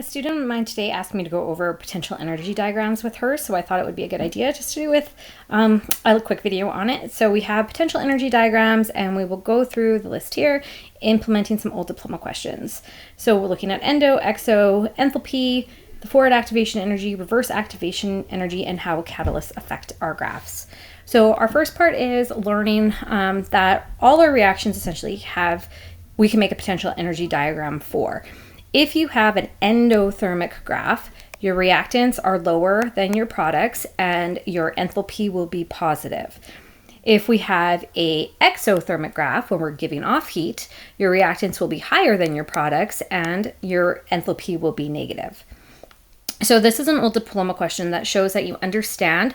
A student of mine today asked me to go over potential energy diagrams with her, so I thought it would be a good idea just to do with a quick video on it. So we have potential energy diagrams, and we will go through the list here, implementing some old diploma questions. So we're looking at endo, exo, enthalpy, the forward activation energy, reverse activation energy, and how catalysts affect our graphs. So our first part is learning that all our reactions essentially we can make a potential energy diagram for. If you have an endothermic graph, your reactants are lower than your products and your enthalpy will be positive. If we have a exothermic graph, when we're giving off heat, your reactants will be higher than your products and your enthalpy will be negative. So this is an old diploma question that shows that you understand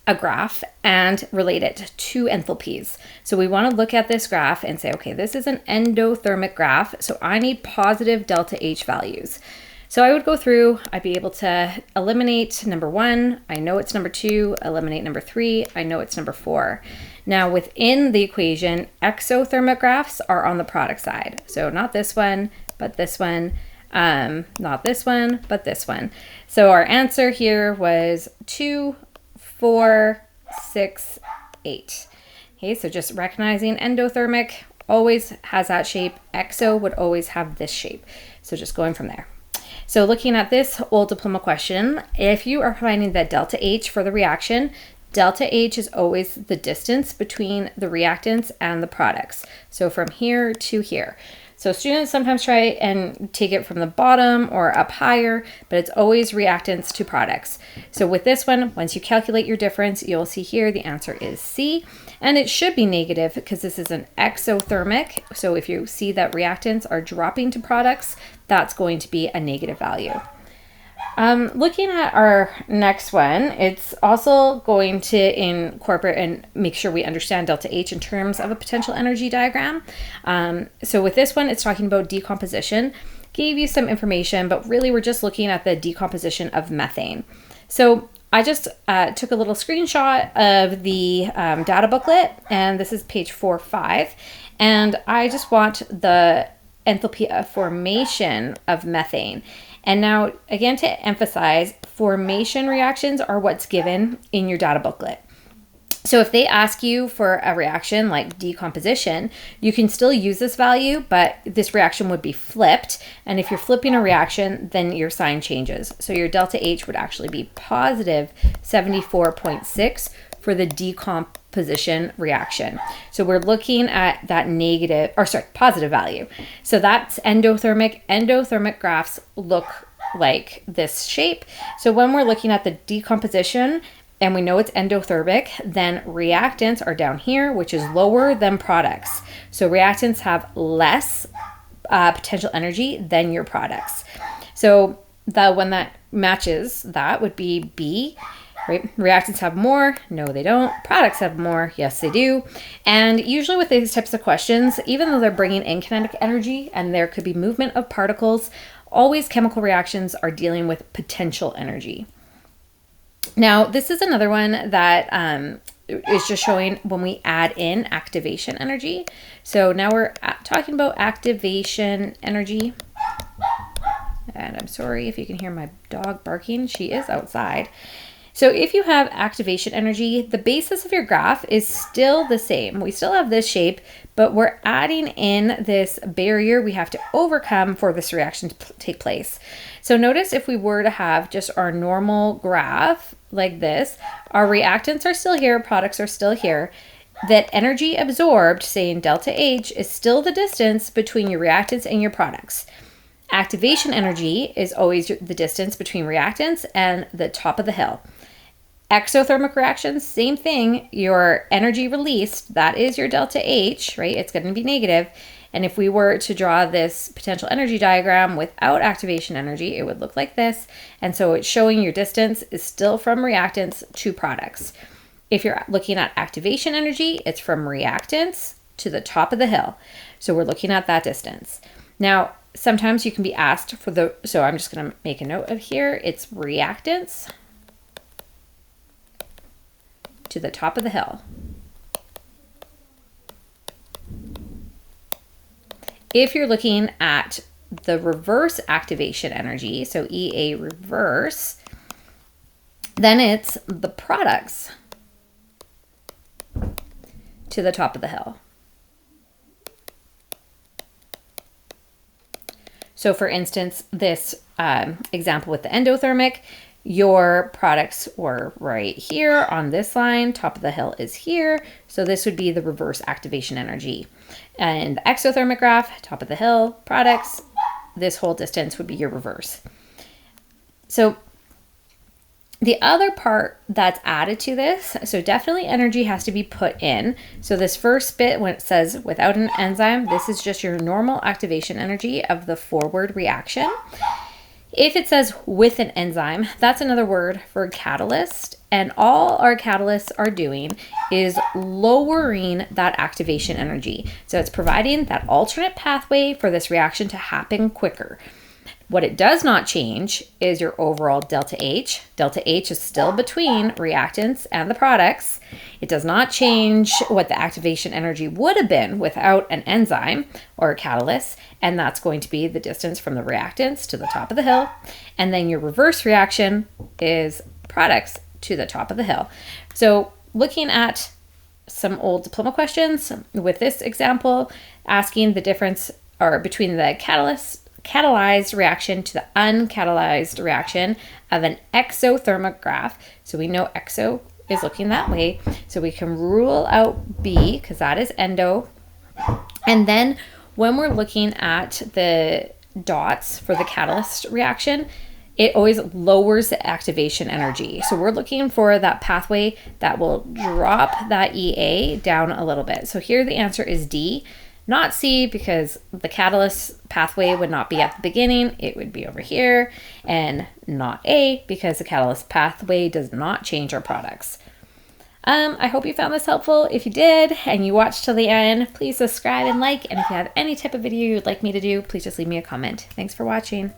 a graph and relate it to enthalpies. So we want to look at this graph and say, okay, this is an endothermic graph, so I need positive delta H values. So I would go through, I'd be able to eliminate number 1, I know it's number 2, eliminate number 3, I know it's number 4. Now within the equation, exothermic graphs are on the product side. So not this one, but this one, not this one, but this one. So our answer here was 2, 4, 6, 8. Okay, so just recognizing endothermic always has that shape. Exo would always have this shape. So just going from there. So looking at this old diploma question, if you are finding that delta H for the reaction, delta H is always the distance between the reactants and the products. So from here to here. So students sometimes try and take it from the bottom or up higher, but it's always reactants to products. So with this one, once you calculate your difference, you'll see here the answer is C, and it should be negative because this is an exothermic. So if you see that reactants are dropping to products, that's going to be a negative value. Looking at our next one, it's also going to incorporate and make sure we understand delta H in terms of a potential energy diagram. So with this one, it's talking about decomposition. Gave you some information, but really we're just looking at the decomposition of methane. So I just took a little screenshot of the data booklet, and this is page 4.5, and I just want the enthalpy of formation of methane. And now, again, to emphasize, formation reactions are what's given in your data booklet. So if they ask you for a reaction like decomposition, you can still use this value, but this reaction would be flipped. And if you're flipping a reaction, then your sign changes. So your delta H would actually be positive 74.6 for the decomposition reaction. So we're looking at that positive value. So that's endothermic. Endothermic graphs look like this shape. So when we're looking at the decomposition and we know it's endothermic, then reactants are down here, which is lower than products. So reactants have less potential energy than your products. So the one that matches that would be B. Right? Reactants have more. No, they don't. Products have more. Yes, they do. And usually with these types of questions, even though they're bringing in kinetic energy and there could be movement of particles, always chemical reactions are dealing with potential energy. Now, this is another one that is just showing when we add in activation energy. So now we're talking about activation energy. And I'm sorry if you can hear my dog barking. She is outside. So if you have activation energy, the basis of your graph is still the same. We still have this shape, but we're adding in this barrier we have to overcome for this reaction to take place. So notice if we were to have just our normal graph like this, our reactants are still here, products are still here. That energy absorbed, say in delta H, is still the distance between your reactants and your products. Activation energy is always the distance between reactants and the top of the hill. Exothermic reactions, same thing. Your energy released, that is your delta H, right? It's going to be negative. And if we were to draw this potential energy diagram without activation energy, it would look like this. And so it's showing your distance is still from reactants to products. If you're looking at activation energy, it's from reactants to the top of the hill. So we're looking at that distance. Now, sometimes you can be asked so I'm just going to make a note of here. It's reactants to the top of the hill. If you're looking at the reverse activation energy, so EA reverse, then it's the products to the top of the hill. So for instance, this example with the endothermic, your products were right here on this line, top of the hill is here. So this would be the reverse activation energy. And the exothermic graph, top of the hill, products, this whole distance would be your reverse. So the other part that's added to this, so definitely energy has to be put in. So this first bit, when it says without an enzyme, this is just your normal activation energy of the forward reaction. If it says with an enzyme, that's another word for catalyst. And all our catalysts are doing is lowering that activation energy. So it's providing that alternate pathway for this reaction to happen quicker. What it does not change is your overall delta H. Delta H is still between reactants and the products. It does not change what the activation energy would have been without an enzyme or a catalyst, and that's going to be the distance from the reactants to the top of the hill. And then your reverse reaction is products to the top of the hill. So looking at some old diploma questions with this example, asking the difference or between the catalyzed reaction to the uncatalyzed reaction of an exothermic graph. So we know exo is looking that way. So we can rule out B because that is endo. And then when we're looking at the dots for the catalyst reaction, it always lowers the activation energy. So we're looking for that pathway that will drop that EA down a little bit. So here the answer is D. Not C, because the catalyst pathway would not be at the beginning, it would be over here, and not A, because the catalyst pathway does not change our products. I hope you found this helpful. If you did, and you watched till the end, please subscribe and like, and if you have any type of video you'd like me to do, please just leave me a comment. Thanks for watching.